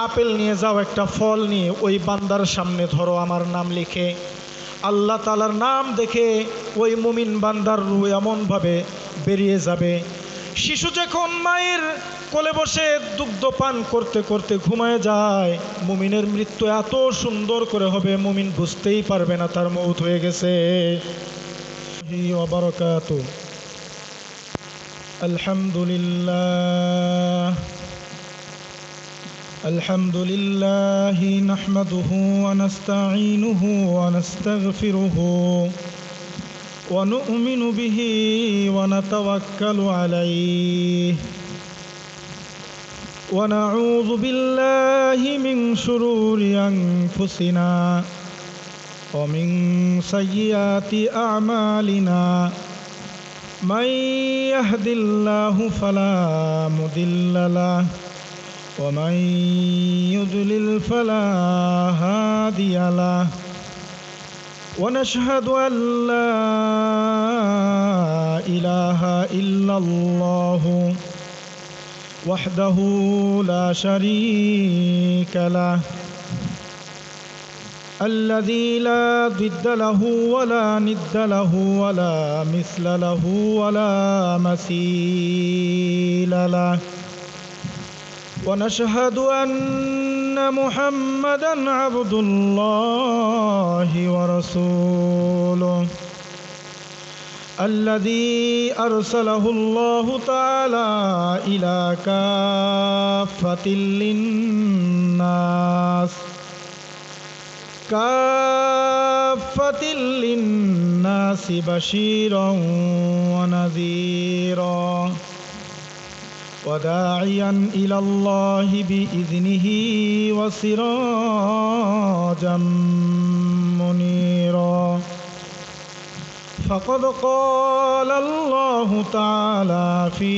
Apple নিয়ে যাও, একটা ফল নিয়ে ওই বান্দার সামনে ধরো, আমার নাম লিখে। আল্লাহ তাআলার নাম দেখে ওই মুমিন বান্দার রূহ এমনভাবে বেরিয়ে যাবে। শিশু যখন মায়ের কোলে বসে দুগ্ধ পান করতে করতে ঘুমায় যায়, মুমিনের মৃত্যু এত সুন্দর করে হবে, মুমিন বুঝতেই পারবে না তার মউত হয়ে গেছে। আলহামদুলিল্লাহ আলহামদুলিল্লাহ নাহমাদুহু ওয়া নাস্তাঈনুহু ওয়া নাস্তাগফিরুহু ওয়া নু'মিনু বিহি ওয়া নাতাওয়াক্কালু আলাইহি ওয়া নাউযু বিল্লাহি মিন শুরুরি আনফুসিনা ওয়া মিন সাইয়্যাতি আ'মালিনা মান ইয়াহদিল্লাহু ফালা মুদিল্লা লাহু ওয়া মান ইউদ্লিল ফালা হাদিয়া লাহু ওয়া নাশহাদু আল লা ইলাহা ইল্লাল্লাহু ওয়াহদাহু লা শারীকা লাহু الذي لا ضد له ولا ند له ولا مثل له ولا مثيل له ونشهد أن محمدا عبد الله ورسوله الذي أرسله الله تعالى إلى كافة للناس بشيرا ونذيرا وداعيا إلى الله بإذنه وسراجا منيرا فقد قال الله تعالى في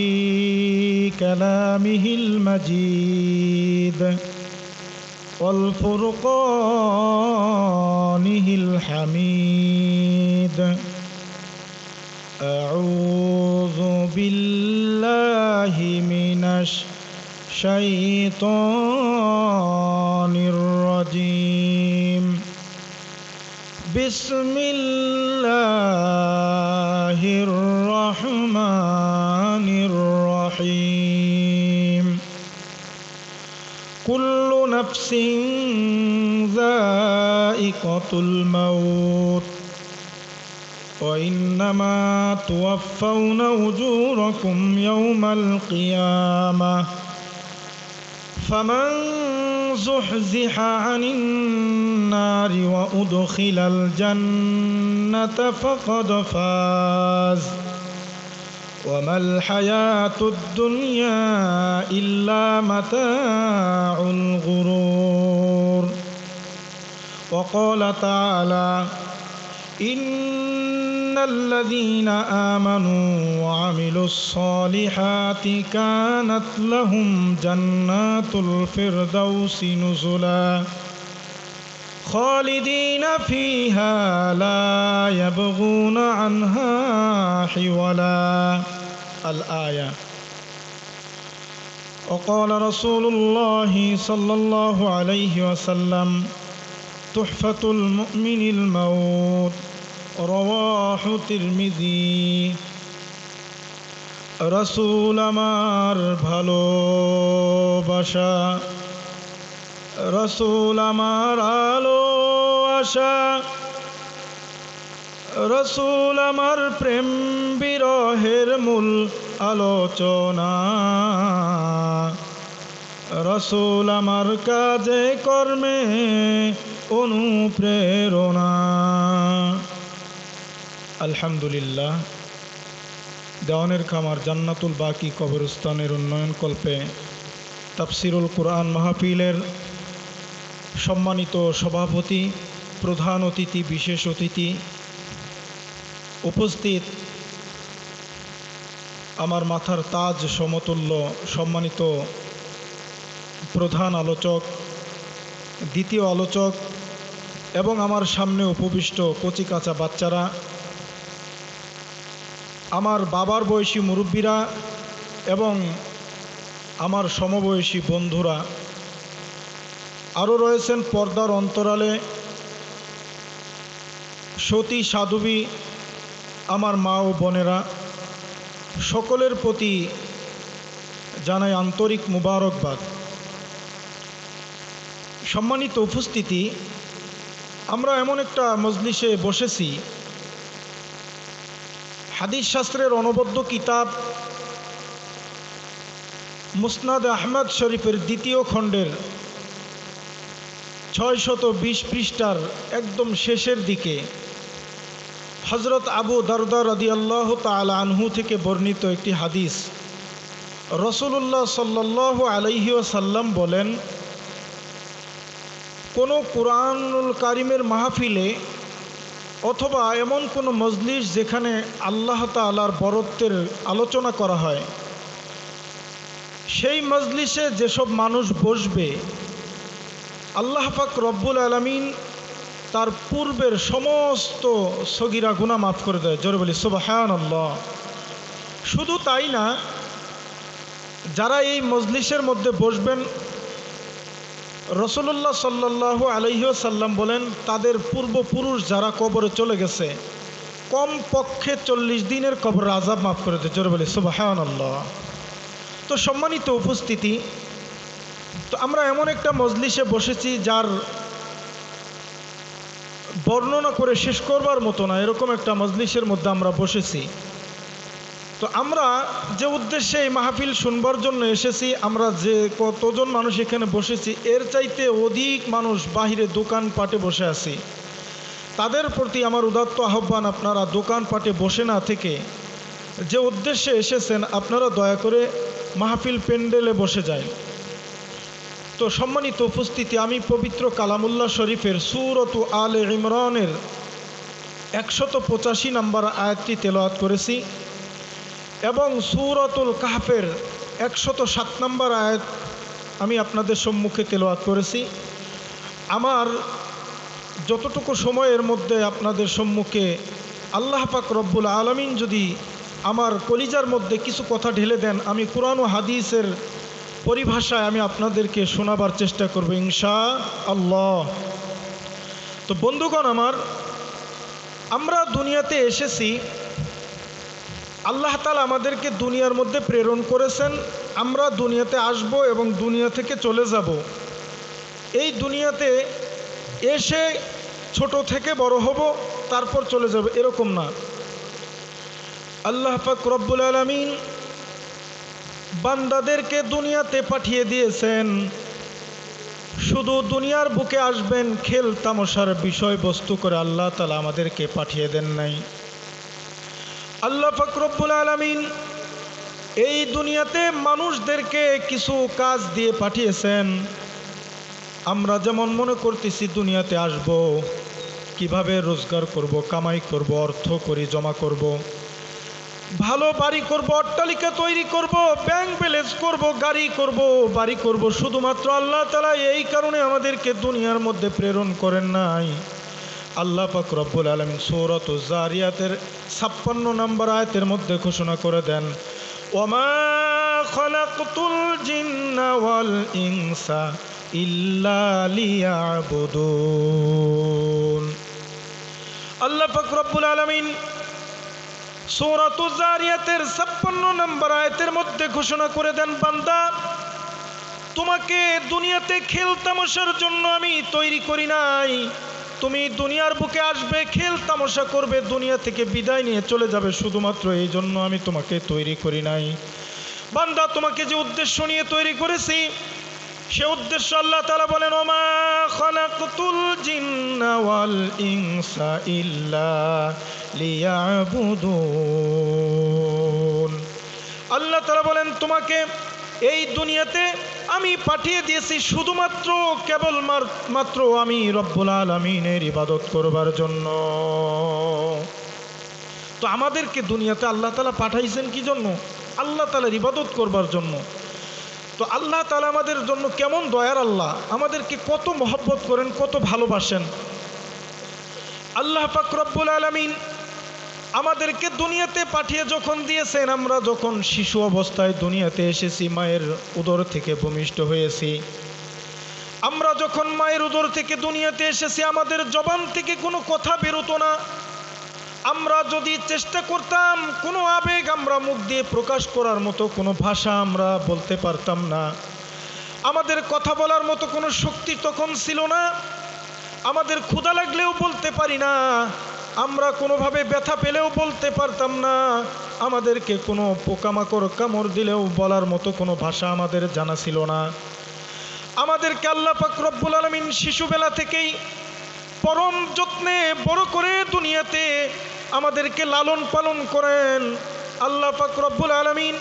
كلامه المجيد والفرقانه الحميد أعوذ بالله من الشيطان الرجيم بسم الله الرحمن الرحيم كل نفس ذائقة الموت وإنما توفون أجوركم يوم القيامة فمن زحزح عن النار وأدخل الجنة فقد فاز وما الحياة الدنيا إلا متاع الغرور وقال تعالى إن الذين آمنوا وعملوا الصالحات كانت لهم جنات الفردوس نزلا خالدين فيها لا يبغون عنها حولا الآية وقال رسول الله صلى الله عليه وسلم تحفة المؤمن الموت رواه তিরমিজি রসুল আমার ভালোবাসা রসুল আমার আলো আশা রসুল আমার প্রেম বিরহের মূল আলোচনা রসুল আমার কাজে কর্মে অনুপ্রেরণা। আলহামদুলিল্লাহ। দেওয়ানের খামার জান্নাতুল বাকি কবরস্থানের উন্নয়ন কল্পে তাফসিরুল কুরআন মাহফিলের সম্মানিত সভাপতি, প্রধান অতিথি, বিশেষ অতিথি, উপস্থিত আমার মাথার তাজ সমতুল্য সম্মানিত প্রধান আলোচক, দ্বিতীয় আলোচক এবং আমার সামনে উপবিষ্ট কচিকাঁচা বাচ্চারা, আমার বাবার বয়সী মুরব্বীরা এবং আমার সমবয়সী বন্ধুরা, আরও রয়েছেন পর্দার অন্তরালে সতী সাধবী আমার মা ও বোনেরা, সকলের প্রতি জানাই আন্তরিক মুবারকবাদ। সম্মানিত উপস্থিতি, আমরা এমন একটা মজলিসে বসেছি, হাদিস শাস্ত্রের অনবদ্য কিতাব মুসনাদ আহমদ শরীফের দ্বিতীয় খণ্ডের 620 পৃষ্ঠার একদম শেষের দিকে হজরত আবু দারদা রাদিয়াল্লাহু তাআলা আনহু থেকে বর্ণিত একটি হাদিস। রাসূলুল্লাহ সাল্লাল্লাহু আলাইহি ওয়াসাল্লাম বলেন, কোনো কুরআনুল কারিমের মাহফিলে অথবা এমন কোনো মজলিস যেখানে আল্লাহ তাআলার বরত্বের আলোচনা করা হয়, সেই মজলিসে যেসব মানুষ বসবে আল্লাহ পাক রব্বুল আলামিন তার পূর্বের সমস্ত সগীরা গুনাহ মাফ করে দেয়। জোরে বলি সুবহানাল্লাহ। শুধু তাই না, যারা এই মজলিসের মধ্যে বসবেন, রাসূলুল্লাহ সাল্লাল্লাহু আলাইহি ওয়াসাল্লাম বলেন, তাদের পূর্বপুরুষ যারা কবরে চলে গেছে কমপক্ষে 40 দিনের কবরের আযাব মাফ করে দেয়। জোরে বলি সুবহানাল্লাহ। তো সম্মানিত উপস্থিতি, তো আমরা এমন একটা মজলিসে বসেছি যার বর্ণনা করে শেষ করবার মতো না, এরকম একটা মজলিসের মধ্যে আমরা বসেছি। তো আমরা যে উদ্দেশ্যে এই মাহফিল শুনবার জন্য এসেছি, আমরা যে কতজন মানুষ এখানে বসেছি এর চাইতে অধিক মানুষ বাহিরে দোকানপাটে বসে আছি। তাদের প্রতি আমার উদাত্ত আহ্বান, আপনারা দোকানপাটে বসে না থেকে যে উদ্দেশ্যে এসেছেন আপনারা দয়া করে মাহফিল প্যান্ডেলে বসে যায়। তো সম্মানিত উপস্থিতি, আমি পবিত্র কালামুল্লাহ শরীফের সূরাতু আলে ইমরানের 185 নম্বর আয়াতটি তেলাওয়াত করেছি এবং সূরাতুল কাহফের 107 নম্বর আয়াত আমি আপনাদের সম্মুখে তেলাওয়াত করেছি। আমার যতটুকু সময়ের মধ্যে আপনাদের সম্মুখে আল্লাহ পাক রব্বুল আলামিন যদি আমার কলিজার মধ্যে কিছু কথা ঢেলে দেন, আমি কুরআন ও হাদিসের পরিভাষায় আমি আপনাদেরকে শোনাবার চেষ্টা করব ইনশাআল্লাহ। তো বন্ধুগণ আমার, আমরা দুনিয়াতে এসেছি, আল্লাহ তাআলা আমাদেরকে দুনিয়ার মধ্যে প্রেরণ করেছেন। আমরা দুনিয়াতে আসব এবং দুনিয়া থেকে চলে যাব। এই দুনিয়াতে এসে ছোট থেকে বড় হব, তারপর চলে যাব, এরকম না। আল্লাহ পাক রব্বুল আলামিন বান্দাদেরকে দুনিয়াতে পাঠিয়ে দিয়েছেন, শুধু দুনিয়ার বুকে আসবেন খেল তামাশার বিষয়বস্তু করে আল্লাহ তাআলা আমাদেরকে পাঠিয়ে দেন নাই। আল্লাহ পাক রব্বুল আলামিন এই দুনিয়াতে মানুষদেরকে কিছু কাজ দিয়ে পাঠিয়েছেন। আমরা যেমন মনে করতেছি দুনিয়াতে আসব, কিভাবে রোজগার করব, কামাই করব, অর্থ করি জমা করব, ভালো বাড়ি করব, অট্টালিকা তৈরি করব, ব্যাংক ব্যালেন্স করব, গাড়ি করব, বাড়ি করব, শুধুমাত্র আল্লাহ তাআলা এই কারণে আমাদেরকে দুনিয়ার মধ্যে প্রেরণ করেন নাই। আল্লাহ পাক রব্বুল আলামিন সূরাতুজ জারিয়াতের 56 নম্বর আয়াতের মধ্যে ঘোষণা করে দেন, ওয়ামা খালাকতুল জিন্না ওয়াল ইনসা ইল্লা লিয়াবুদুন। আল্লাহ পাক রব্বুল আলামিন সূরাতুজ জারিয়াতের 56 নম্বর আয়াতের মধ্যে ঘোষণা করে দেন, বান্দা, তোমাকে দুনিয়াতে খেল তামাশার জন্য আমি তৈরি করি নাই। তুমি দুনিয়ার বুকে আসবে, খেল তামাশা করবে, দুনিয়া থেকে বিদায় নিয়ে চলে যাবে, শুধুমাত্র এই জন্য আমি তোমাকে তৈরি করি নাই। বান্দা, তোমাকে যে উদ্দেশ্য নিয়ে তৈরি করেছি সে উদ্দেশ্য আল্লাহ তাআলা বলেন, ওমা খালাকতুল জিন্না ওয়াল ইনসা ইল্লা লিয়াবুদুন। আল্লাহ তাআলা বলেন, তোমাকে এই দুনিয়াতে আমি পাঠিয়ে দিয়েছি শুধুমাত্র কেবল মাত্র আমি রব্বুল আলামিনের ইবাদত করবার জন্য। তো আমাদেরকে দুনিয়াতে আল্লাহ তাআলা পাঠাইছেন কি জন্য? আল্লাহ তাআলার ইবাদত করবার জন্য। তো আল্লাহ তাআলা আমাদের জন্য কেমন দয়ার আল্লাহ, আমাদেরকে কত মহব্বত করেন, কত ভালোবাসেন। আল্লাহ পাক রব্বুল আলামিন আমাদেরকে দুনিয়াতে পাঠিয়ে যখন দিয়েছেন, আমরা যখন শিশু অবস্থায় দুনিয়াতে এসেছি, মায়ের উদর থেকে ভূমিষ্ঠ হয়েছি, আমরা যখন মায়ের উদর থেকে দুনিয়াতে এসেছি আমাদের জবান থেকে কোনো কথা বেরোতো না। আমরা যদি চেষ্টা করতাম কোনো আবেগ আমরা মুখ দিয়ে প্রকাশ করার মতো কোনো ভাষা আমরা বলতে পারতাম না। আমাদের কথা বলার মতো কোনো শক্তি তখন ছিল না। আমাদের ক্ষুধা লাগলেও বলতে পারি না, আমরা কোনোভাবে ব্যথা পেলেও বলতে পারতাম না, আমাদেরকে কোনো পোকামাকড় কামড় দিলেও বলার মতো কোনো ভাষা আমাদের জানা ছিল না। আমাদেরকে আল্লাহ পাক রব্বুল আলামিন শিশুবেলা থেকেই পরম যত্নে বড় করে দুনিয়াতে আমাদেরকে লালন পালন করেন। আল্লাহ পাক রব্বুল আলামিন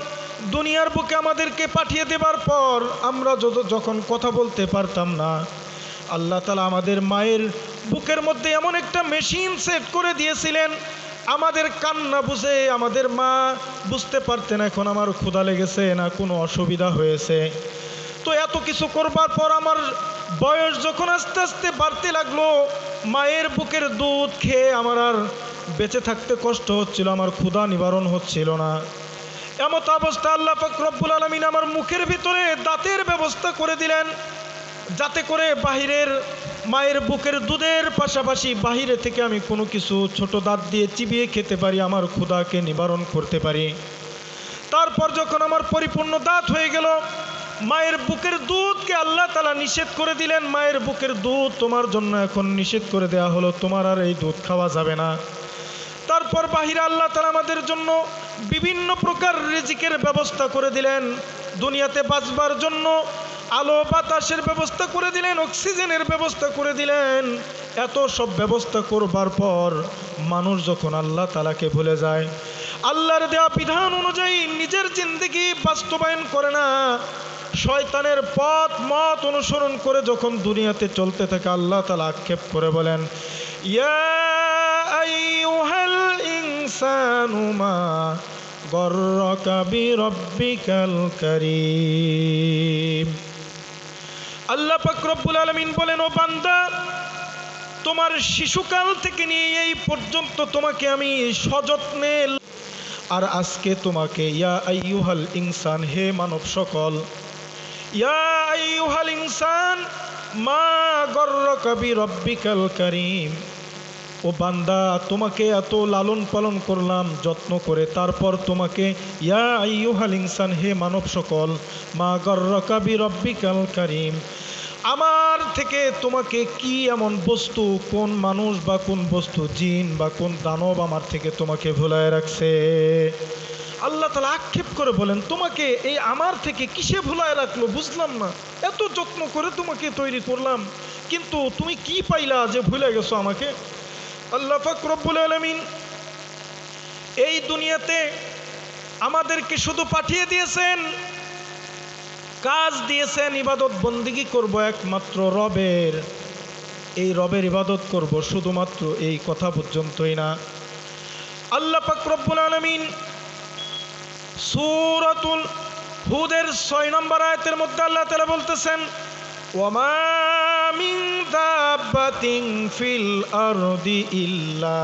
দুনিয়ার বুকে আমাদেরকে পাঠিয়ে দেবার পর আমরা যখন কথা বলতে পারতাম না, আল্লাহ তাআলা আমাদের মায়ের বুকের মধ্যে এমন একটা মেশিন সেট করে দিয়েছিলেন, আমাদের কান্না বুঝে আমাদের মা বুঝতে পারতেন এখন আমার ক্ষুধা লেগেছে না কোনো অসুবিধা হয়েছে। তো এত কিছু করবার পর আমার বয়স যখন আস্তে আস্তে বাড়তে লাগলো, মায়ের বুকের দুধ খেয়ে আমার আর বেঁচে থাকতে কষ্ট হচ্ছিল, আমার ক্ষুধা নিবারণ হচ্ছিল না। এমত অবস্থা আল্লাহ পাক রব্বুল আলামিন আমার মুখের ভিতরে দাঁতের ব্যবস্থা করে দিলেন, যাতে করে বাহিরের মায়ের বুকের দুধের পাশাপাশি বাহিরে থেকে আমি কোনো কিছু ছোট দাঁত দিয়ে চিবিয়ে খেতে পারি, আমার ক্ষুধাকে নিবারণ করতে পারি। তারপর যখন আমার পরিপূর্ণ দাঁত হয়ে গেল, মায়ের বুকের দুধকে আল্লাহ তাআলা নিষেধ করে দিলেন, মায়ের বুকের দুধ তোমার জন্য এখন নিষেধ করে দেয়া হলো, তোমার আর এই দুধ খাওয়া যাবে না। তারপর বাহিরে আল্লাহ তাআলা আমাদের জন্য বিভিন্ন প্রকার রিজিকের ব্যবস্থা করে দিলেন, দুনিয়াতে বাঁচবার জন্য আলো বাতাসের ব্যবস্থা করে দিলেন, অক্সিজেনের ব্যবস্থা করে দিলেন। এত সব ব্যবস্থা করবার পর মানুষ যখন আল্লাহ তাআলাকে ভুলে যায়, আল্লাহর দেওয়া বিধান অনুযায়ী নিজের জিন্দেগি বাস্তবায়ন করে না, শয়তানের পথ মত অনুসরণ করে যখন দুনিয়াতে চলতে থাকে, আল্লাহ তাআলা আক্ষেপ করে বলেন, ইয়া আইয়ুহাল ইনসানু মা গররাকা বিরব্বিকাল কারীম। আল্লাহ পাক রব্বুল আলামিন বলেন, ও বান্দা, তোমার শিশুকাল থেকে নিয়ে এই পর্যন্ত তোমাকে আমি সযত্নে, আর আজকে তোমাকে ইয়া আইয়ুহাল ইনসান, হে মানব সকল, ইয়া আইয়ুহাল ইনসান মা গররাকা বিরব্বিকাল কারীম, ও বান্দা তোমাকে এত লালন পালন করলাম যত্ন করে, তারপর তোমাকে ইয়া আইয়ুহাল ইনসান, হে মানব সকল, মা গররাকা বিরব্বিকাল কারীম, আমার থেকে তোমাকে কি এমন বস্তু, কোন মানুষ বা কোন বস্তু, জিন বা কোন দানব আমার থেকে তোমাকে ভুলায় রাখছে। আল্লাহ তাআলা আক্ষেপ করে বলেন, তোমাকে এই আমার থেকে কিসে ভুলায় রাখলো বুঝলাম না, এত যত্ন করে তোমাকে তৈরি করলাম, কিন্তু তুমি কি পাইলা যে ভুলে গেছো আমাকে। আল্লাহ পাক রব্বুল আলামিন এই দুনিয়াতে আমাদেরকে শুধু পাঠিয়ে দিয়েছেন, কাজ দিয়েছেন ইবাদত বন্দেগী করব একমাত্র রবের, এই রবের ইবাদত করব শুধুমাত্র, এই কথা পর্যন্তই না। আল্লাহ পাক রব্বুল আলামিন সূরাতুল হুদের 6 নম্বর আয়াতের মধ্যে আল্লাহ তাআলা বলতেছেন, ওয়ামা মিন দাব্বাতিন ফিল আরদি ইল্লা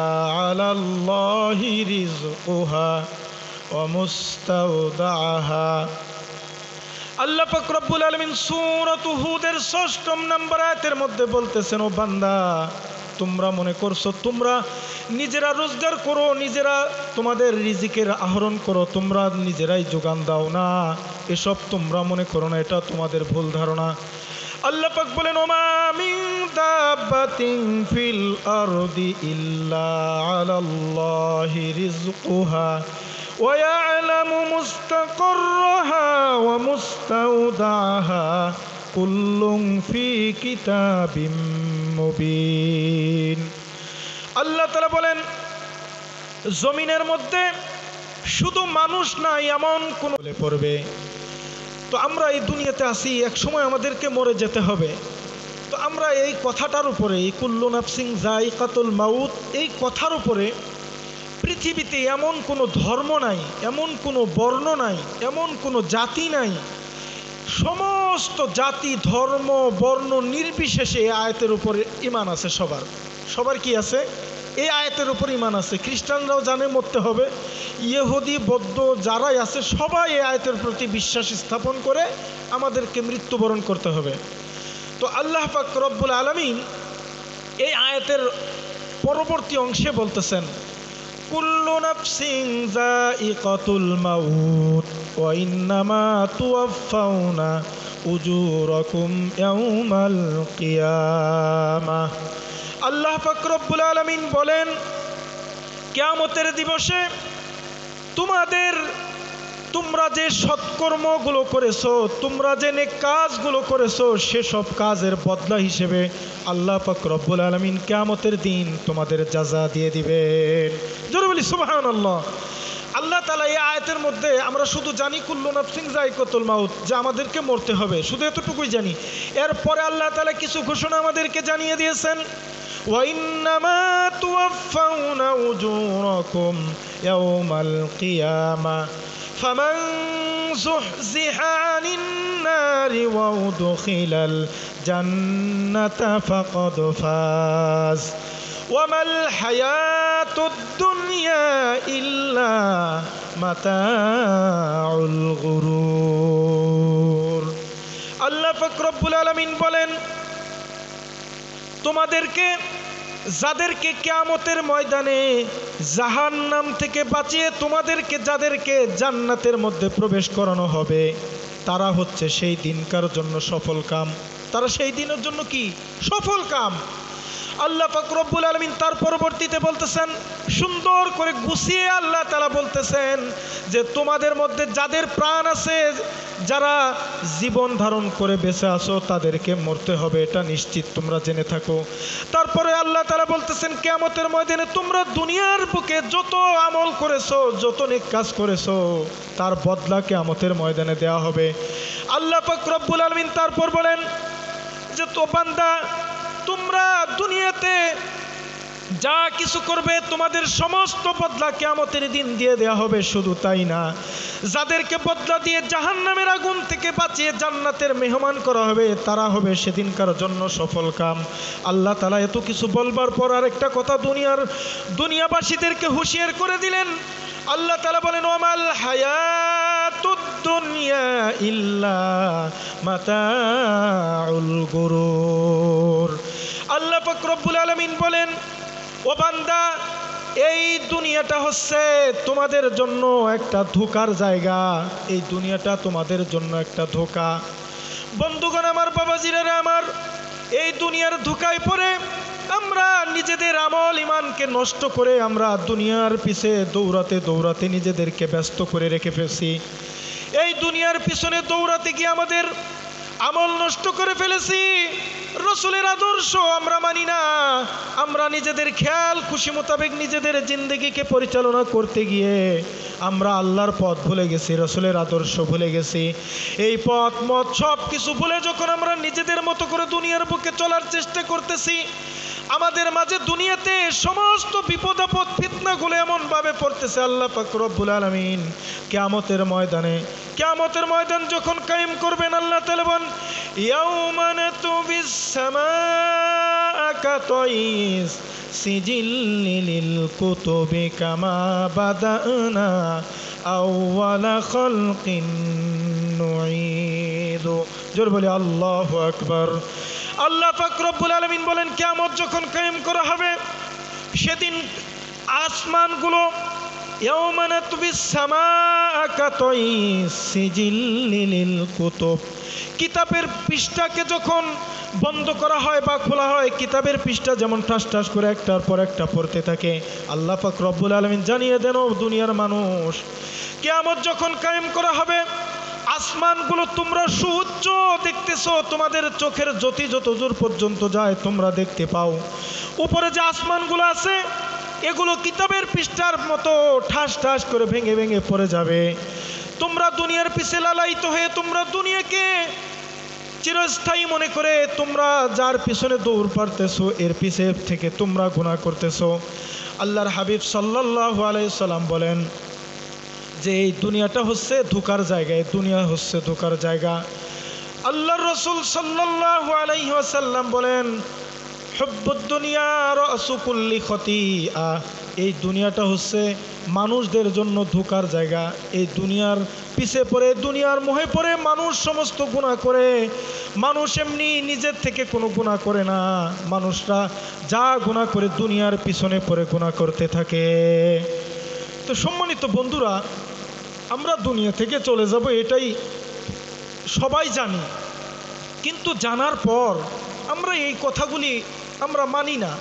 আলাল্লাহি রিজকুহা ওয়া মুস্তাওদাআহা। আল্লাহ পাক রব্বুল আলামিন সূরাতু হুদের 6 নম্বর আয়াতের মধ্যে বলতেছেন, ও বান্দা, তোমরা মনে করছো তোমরা নিজেরা রোজগার করো, নিজেরা তোমাদের রিজিকের আহরণ করো, তোমরা নিজেরাই যোগান দাও না, এসব তোমরা মনে করো না, এটা তোমাদের ভুল ধারণা। আল্লাহ পাক বলেন, ওমা মিন দাব্বাতিন ফিল আরদি ইল্লা আলাল্লাহি রিজকুহা ওয়া ইয়ালামু মুস্তাকাররাহা ওয়া মুস্তাওদাআহা কুল্লুন ফি কিতাবিম মুবিন। আল্লাহ তাআলা বলেন, জমিনের মধ্যে শুধু মানুষ নাই এমন কোন পড়বে, তো আমরা এই দুনিয়াতে আসি, এক সময় আমাদেরকে মরে যেতে হবে, তো আমরা এই কথাটার উপরে, এই কুল্লু নাফসিন যায়িকাতুল মাউত, এই কথার উপরে পৃথিবীতে এমন কোনো ধর্ম নাই, এমন কোনো বর্ণ নাই, এমন কোনো জাতি নাই, সমস্ত জাতি ধর্ম বর্ণ নির্বিশেষে এই আয়াতের উপরে ঈমান আছে। সবার কি আছে? এই আয়াতের উপর ঈমান আছে। খ্রিস্টানরাও জানে মরতে হবে, ইহুদি বৌদ্ধ যারাই আছে সবাই এই আয়াতের প্রতি বিশ্বাস স্থাপন করে আমাদেরকে মৃত্যুবরণ করতে হবে। তো আল্লাহ পাক রব্বুল আলামিন এই আয়াতের পরবর্তী অংশে বলতেছেন, কুল্লু নাফসিন যায়িকাতুল মাউত ওয়া ইন্নামা তুওয়াফাউনা উজুরাকুম ইয়াউমাল কিয়ামাহ। আল্লাহ পাক রব্বুল আলামিন বলেন, কিয়ামতের দিবসে তোমরা যে সৎকর্মগুলো করেছো, তোমরা যে নেক কাজগুলো করেছো, সেসব কাজের বদলা হিসেবে আল্লাহ পাক রব্বুল আলামিন কিয়ামতের দিন তোমাদের জাযা দিয়ে দিবেন। জোরে বলি সুবহানাল্লাহ। আল্লাহ তাআলা এই আয়াতের মধ্যে আমরা শুধু জানি কুল্লু নাফসিন যায়িকাতুল মাউত, যে আমাদেরকে মরতে হবে, শুধু এতটুকুই জানি। এরপরে আল্লাহ তাআলা কিছু ঘোষণা আমাদেরকে জানিয়ে দিয়েছেন, ওয়া ইন্নামা তুওয়াফাউনা উজুরাকুম ইয়াউমাল কিয়ামাহ ফামান যুহজিহা আনিন নারি ওয়া উদখিলাল জান্নাতা ফাকাদ ফাজ ওয়া মাল হায়াতুদ দুনিয়া ইল্লা মাতাউল গুরুর। আল্লাহ পাক রব্বুল আলামিন বলেন, যাদেরকে কিয়ামতের ময়দানে জাহান্নাম থেকে বাঁচিয়ে যাদেরকে জান্নাতের মধ্যে প্রবেশ করানো হবে, তারা হচ্ছে সেই দিনকার জন্য সফল কাম। তারা সেই দিনের জন্য কি সফল কাম। আল্লাহ পাক রব্বুল আলামিন তার পরবর্তীতে বলতেছেন, সুন্দর করে গুছিয়ে আল্লাহ তাআলা বলতেছেন যে তোমাদের মধ্যে যাদের প্রাণ আছে, যারা জীবন ধারণ করে বেঁচে আছো, তাদেরকে মরতে হবে, এটা নিশ্চিত তোমরা জেনে থাকো। তারপরে আল্লাহ তাআলা বলতেছেন, কিয়ামতের ময়দানে তোমরা দুনিয়ার বুকে যত আমল করেছো, যত নেক কাজ করেছো, তার বদলা কিয়ামতের ময়দানে দেওয়া হবে। আল্লাহ পাক রব্বুল আলামিন তারপর বলেন যে, তো বান্দা, তোমরা দুনিয়াতে যা কিছু করবে তোমাদের সমস্ত বদলা কিয়ামতের দিন দিয়ে দেওয়া হবে। শুধু তাই না, যাদেরকে বদলা দিয়ে জাহান্নামের আগুন থেকে বাঁচিয়ে জান্নাতের মেহমান করা হবে, তারা হবে সেদিনকার জন্য সফল কাম। আল্লাহ তাআলা এত কিছু বলবার পর আরেকটা কথা দুনিয়াবাসীদেরকে হুঁশিয়ার করে দিলেন। আল্লাহ তাআলা বলেন, ওয়ামাল হায়াতুদ দুনিয়া ইল্লা মাতাউল গুরুর। আল্লাহ পাক রব্বুল আলামিন বলেন, ও বান্দা, এই দুনিয়াটা হচ্ছে তোমাদের জন্য একটা ধোঁকার জায়গা। এই দুনিয়াটা তোমাদের জন্য একটা ধোঁকা। বন্ধুগণ আমার, বাবাজিরা আমার, এই দুনিয়ার ধোঁকায় পড়ে আমরা নিজেদের আমল ইমানকে নষ্ট করে আমরা দুনিয়ার পিছে দৌড়াতে দৌড়াতে নিজেদেরকে ব্যস্ত করে রেখে ফেলছি। এই দুনিয়ার পিছনে দৌড়াতে গিয়ে আমাদের আমল নষ্ট করে ফেলেছি। রসুলের আদর্শ আমরা মানি না। আমরা নিজেদের খেয়াল খুশি মোতাবেক নিজেদের জিন্দেগিকে পরিচালনা করতে গিয়ে আমরা আল্লাহর পথ ভুলে গেছি, রসুলের আদর্শ ভুলে গেছি। এই পথ মত সব কিছু ভুলে যখন আমরা নিজেদের মতো করে দুনিয়ার বুকে চলার চেষ্টা করতেছি, আমাদের মাঝে দুনিয়াতে সমস্ত বিপদ আপদ ফিতনাগুলো এমনভাবে পড়তেছে। আল্লাহ পাক রব্বুল আলামিন কিয়ামতের ময়দান যখন কায়েম করবেন, আল্লাহ তাআলা বলেন, ইয়াউমা নাতুবিস সামাআ কাতাইস সিজিল্লিল কুতুবি কামা বাদানা আউওয়ালা খালকিন নুঈদু। জোর বলি আল্লাহু আকবার। আল্লাহ পাক রব্বুল আলামিন বলেন, কিয়ামত যখন কায়েম করা হবে, সেদিন আসমানগুলো ইয়াউমা নাতুবিস সামাআ কাতাইস সিজিল্লিল কুতুব, কিতাবের পৃষ্ঠাকে যখন বন্ধ করা হয় বা খোলা হয়, কিতাবের পৃষ্ঠা যেমন ঠাস ঠাস করে একটার পর একটা পড়তে থাকে। আল্লাহ পাক রব্বুল আলামিন জানিয়ে দেন, ও দুনিয়ার মানুষ, কিয়ামত যখন কায়েম করা হবে, আসমানগুলো তোমরা সুউচ্চ দেখতেছো, তোমাদের চোখের জ্যোতি যত দূর পর্যন্ত যায় তোমরা দেখতে পাও। উপরে যে আসমানগুলো আছে, এগুলো কিতাবের পৃষ্ঠার মতো ঠাস ঠাস করে ভেঙে ভেঙে পড়ে যাবে। তোমরা দুনিয়ার পিছে লালায়িত হয়ে তোমরা দুনিয়াকে চিরস্থায়ী মনে করে তোমরা যার পিছনে দৌড় পারতেছো, এর পিছে থেকে তোমরা গুনাহ করতেছো। আল্লাহর হাবিব সাল্লাল্লাহু আলাইহি সাল্লাম বলেন যে এই দুনিয়াটা হচ্ছে ধোঁকার জায়গা, এই দুনিয়া হচ্ছে ধোঁকার জায়গা। আল্লাহর রাসূল সাল্লাল্লাহু আলাইহি ওয়াসাল্লাম বলেন, হুব্বুদ দুনিয়া রাসু কুল্লি খতিআ। এই দুনিয়াটা হচ্ছে মানুষদের জন্য ধোঁকার জায়গা। এই দুনিয়ার পিছে পড়ে, দুনিয়ার মোহে পড়ে মানুষ সমস্ত গুনাহ করে। মানুষ এমনি নিজের থেকে কোনো গুনাহ করে না, মানুষরা যা গুনাহ করে দুনিয়ার পিছনে পড়ে গুনাহ করতে থাকে। তো সম্মানিত বন্ধুরা, আমরা দুনিয়া থেকে চলে যাব এটাই সবাই জানি, কিন্তু জানার পর আমরা এই কথাগুলি আমরা মানি না।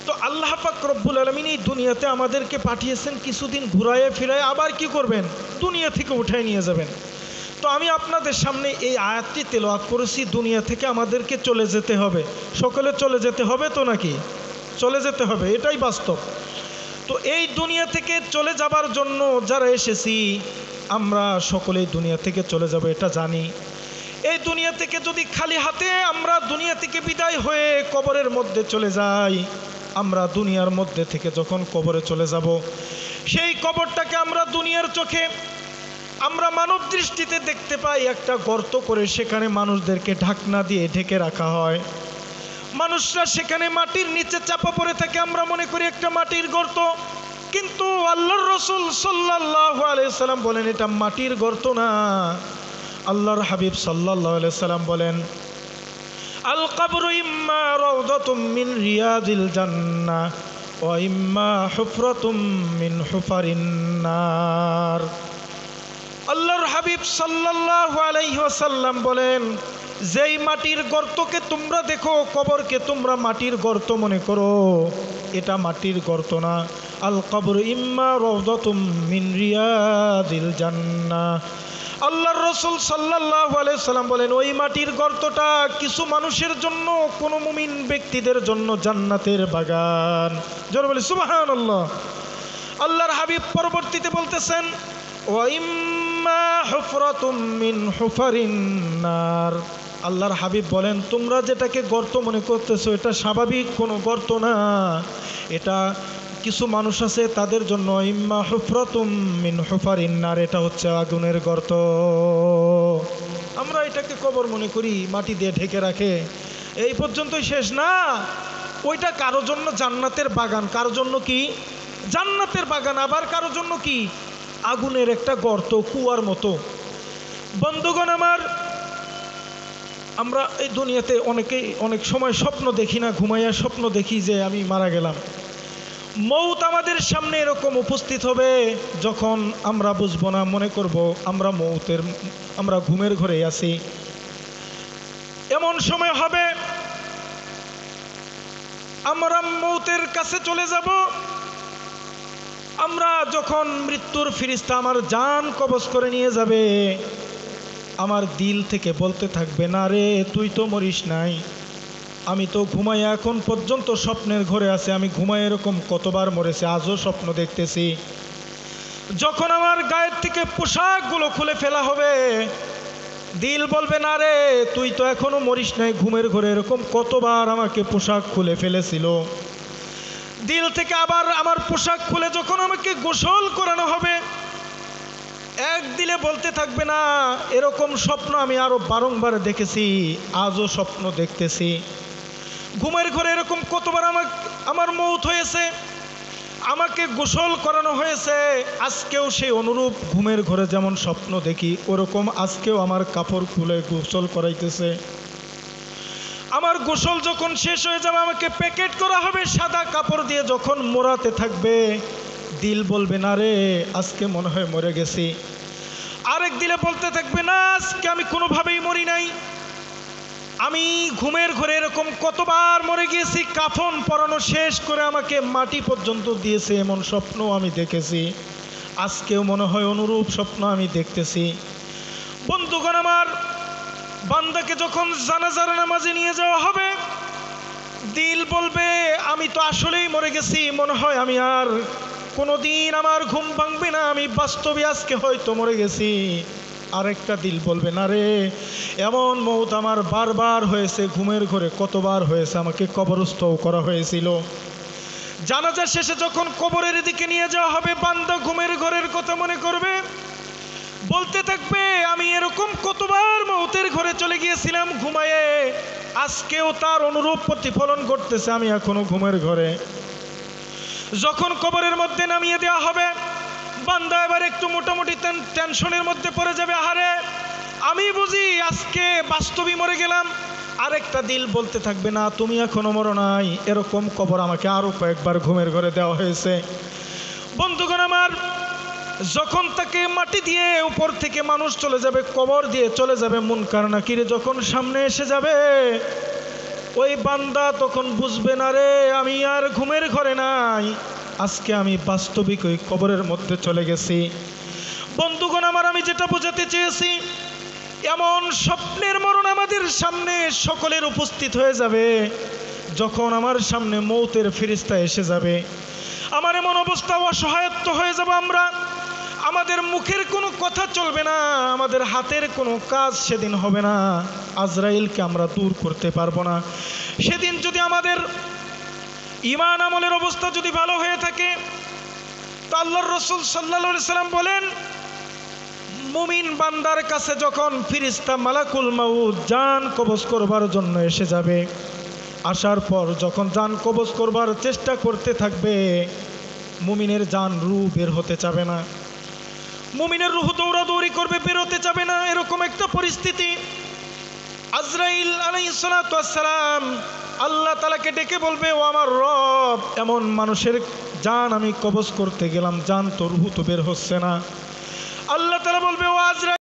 তো আল্লাহ পাক রব্বুল আলামিন এই দুনিয়াতে আমাদেরকে পাঠিয়েছেন কিছুদিন ঘুরায়ে ফিরায়, আবার কি করবেন? দুনিয়া থেকে উঠায় নিয়ে যাবেন। তো আমি আপনাদের সামনে এই আয়াতটি তেলাওয়াত করেছি, দুনিয়া থেকে আমাদেরকে চলে যেতে হবে। সকলে চলে যেতে হবে তো নাকি? চলে যেতে হবে, এটাই বাস্তব। তো এই দুনিয়া থেকে চলে যাবার জন্য যারা এসেছি, আমরা সকলেই দুনিয়া থেকে চলে যাব এটা জানি। এই দুনিয়া থেকে যদি খালি হাতে আমরা দুনিয়া থেকে বিদায় হয়ে কবরের মধ্যে চলে যাই, আমরা দুনিয়ার মধ্যে থেকে যখন কবরে চলে যাব, সেই কবরটাকে আমরা দুনিয়ার চোখে আমরা মানব দৃষ্টিতে দেখতে পাই একটা গর্ত করে, সেখানে মানুষদেরকে ঢাকনা দিয়ে ঢেকে রাখা হয়। মানুষরা সেখানে মাটির নিচে চাপা পড়ে থাকে, আমরা মনে করি একটা মাটির গর্ত। কিন্তু আল্লাহর রাসূল সাল্লাল্লাহু আলাইহি সাল্লাম বলেন এটা মাটির গর্ত না। আল্লাহর হাবিব সাল্লাল্লাহু আলাইহি সাল্লাম বলেন, আল কবরু ইম্মা রাউদাতুম মিন রিয়াদিল জান্নাহ ওয়া ইম্মা হুফরাতুম মিন হুফারিন নার। আল্লাহর হাবিব সাল্লাল্লাহু আলাইহি ওয়াসাল্লাম বলেন, যেই মাটির গর্তকে তোমরা দেখো, কবরকে তোমরা মাটির গর্ত মনে করো, এটা মাটির গর্ত না। আল কবরু ইম্মা রাউদাতুম মিন রিয়াদিল জান্নাহ। আল্লাহর রাসূল সাল্লাল্লাহু আলাইহি সাল্লাম বলেন, ওই মাটির গর্তটা কিছু মানুষের জন্য, কোন মুমিন ব্যক্তিদের জন্য জান্নাতের বাগান। জোরে বলি সুবহানাল্লাহ। আল্লাহর হাবিব পরবর্তীতে বলতেছেন, ওয়া ইম্মা হুফরাতুম মিন হুফারিন নার। আল্লাহর হাবিব বলেন, তোমরা যেটাকে গর্ত মনে করতেছো এটা স্বাভাবিক কোনো গর্ত না, এটা কিছু মানুষ আছে তাদের জন্য ইম্মা হুফরাতুম মিন হুফারিন নার, এটা হচ্ছে আগুনের গর্ত। আমরা এটাকে কবর মনে করি, মাটি দিয়ে ঢেকে রাখে, এই পর্যন্তই শেষ না। ওইটা কারো জন্য জান্নাতের বাগান, কারো জন্য কি? জান্নাতের বাগান। আবার কারো জন্য কি? আগুনের একটা গর্ত, কুয়ার মতো। বন্ধুগণ আমার, আমরা এই দুনিয়াতে অনেকেই অনেক সময় স্বপ্ন দেখি না, ঘুমাইয়া স্বপ্ন দেখি যে আমি মারা গেলাম। মৌত আমাদের সামনে এরকম উপস্থিত হবে, যখন আমরা বুঝবো না, মনে করব আমরা ঘুমের ঘরে আছি। এমন সময় হবে আমরা মৌতের কাছে চলে যাব। আমরা যখন মৃত্যুর ফেরেশতা আমার জান কবজ করে নিয়ে যাবে, আমার দিল থেকে বলতে থাকবে, না রে তুই তো মরিস নাই, আমি তো ঘুমাইয়া এখন পর্যন্ত স্বপ্নের ঘরে আছে, আমি ঘুমাই এরকম কতবার মরেছি, আজও স্বপ্ন দেখতেছি। যখন আমার গায়ের থেকে পোশাকগুলো খুলে ফেলা হবে, দিল বলবে, না রে তুই তো এখনো মরিস নাই, ঘুমের ঘরে এরকম কতবার আমাকে পোশাক খুলে ফেলেছিল। দিল থেকে আবার আমার পোশাক খুলে যখন আমাকে গোসল করানো হবে, এক দিলে বলতে থাকবে, না এরকম স্বপ্ন আমি আরো বারংবার দেখেছি, আজও স্বপ্ন দেখতেছি। ঘুমের ঘরে এরকম কতবার আমার মৌত হয়েছে, আমাকে গোসল করানো হয়েছে, আজকেও সেই অনুরূপ ঘুমের ঘরে যেমন স্বপ্ন দেখি, ওরকম আজকেও আমার কাপড় খুলে গোসল করাইতেছে। আমার গোসল যখন শেষ হয়ে যাবে, আমাকে প্যাকেট করা হবে সাদা কাপড় দিয়ে, যখন মোড়াতে থাকবে, দিল বলবে, না রে আজকে মনে হয় মরে গেছি। আরেক দিলে বলতে থাকবে, না আজকে আমি কোনোভাবেই মরি নাই, আমি ঘুমের ঘরে এরকম কতবার মরে গিয়েছি, কাফন পরানো শেষ করে আমাকে মাটি পর্যন্ত দিয়েছে, এমন স্বপ্ন আমি দেখেছি, আজকেও মনে হয় অনুরূপ স্বপ্ন আমি দেখতেছি। বন্ধুগণ আমার, বান্দাকে যখন জানাজার নামাজে নিয়ে যাওয়া হবে, দিল বলবে, আমি তো আসলেই মরে গেছি, মনে হয় আমি আর কোনোদিন আমার ঘুম ভাঙবে না, আমি বাস্তবে আজকে হয়তো মরে গেছি। আরেকটা দিল বলবে, না রে এমন মৌত আমার বারবার হয়েছে, ঘুমের ঘরে কতবার হয়েছে, আমাকে কবরস্থও করা হয়েছিল। জানাজা শেষে যখন কবরের দিকে নিয়ে যাওয়া হবে, বান্দা ঘুমের ঘরের কথা মনে করবে, বলতে থাকবে, আমি এরকম কতবার মৌতের ঘরে চলে গিয়েছিলাম ঘুমায়ে, আজকেও তার অনুরূপ প্রতিফলন ঘটতেছে। আমি এখনো ঘুমের ঘরে। যখন কবরের মধ্যে নামিয়ে দেওয়া হবে, বান্দা এবার একটু মোটামুটি টেনশনের মধ্যে পড়ে যাবে। আহারে, আমি বুঝি আজকে বাস্তবই মরে গেলাম। আরেকটা দিল বলতে থাকবে, না তুমি এখনো মরো নাই। এরকম কবর আমাকে আরো কয়েকবার ঘুমের ঘরে দেওয়া হয়েছে। বন্ধুগণ আমার, যখন তাকে মাটি দিয়ে উপর থেকে মানুষ চলে যাবে, কবর দিয়ে চলে যাবে, মুনকার নাকির যখন সামনে এসে যাবে, ওই বান্দা তখন বুঝবে, না রে আমি আর ঘুমের ঘরে নাই, আজকে আমি বাস্তবিক ওই কবরের মধ্যে চলে গেছি। বন্ধুগণ আমার, আমি যেটা বোঝাতে চেয়েছি, এমন স্বপ্নের মরণ আমাদের সামনে সকলের উপস্থিত হয়ে যাবে। যখন আমার সামনে মৌতের ফেরেশতা এসে যাবে, আমার এমন অবস্থা, অসহায়ত্ব হয়ে যাব আমরা। আমাদের মুখের কোনো কথা চলবে না, আমাদের হাতের কোনো কাজ সেদিন হবে না। আজরাইলকে আমরা দূর করতে পারবো না। সেদিন যদি আমাদের ঈমান আমলের অবস্থা যদি ভালো হয়ে থাকে, তো আল্লাহর রাসূল সাল্লাল্লাহু আলাইহি সাল্লাম বলেন, মুমিন বান্দার কাছে যখন ফেরেশতা মালাকুল মাউত জান কবজ করবার জন্য এসে যাবে, আসার পর যখন জান কবজ করবার চেষ্টা করতে থাকবে, মুমিনের জান রূহ বের হতে চাবে না। মুমিনের রূহ দৌড়াদৌড়ি করবে, বের হতে চাবে না। এরকম একটা পরিস্থিতি। আজরাইল আলাইহিস সালাতু ওয়াস সালাম আল্লাহ তাআলাকে ডেকে বলবে, ও আমার রব, এমন মানুষের জান আমি কবজ করতে গেলাম, জান তো রূহ তো বের হচ্ছে না। আল্লাহ তাআলা বলবে, ও আজরাইল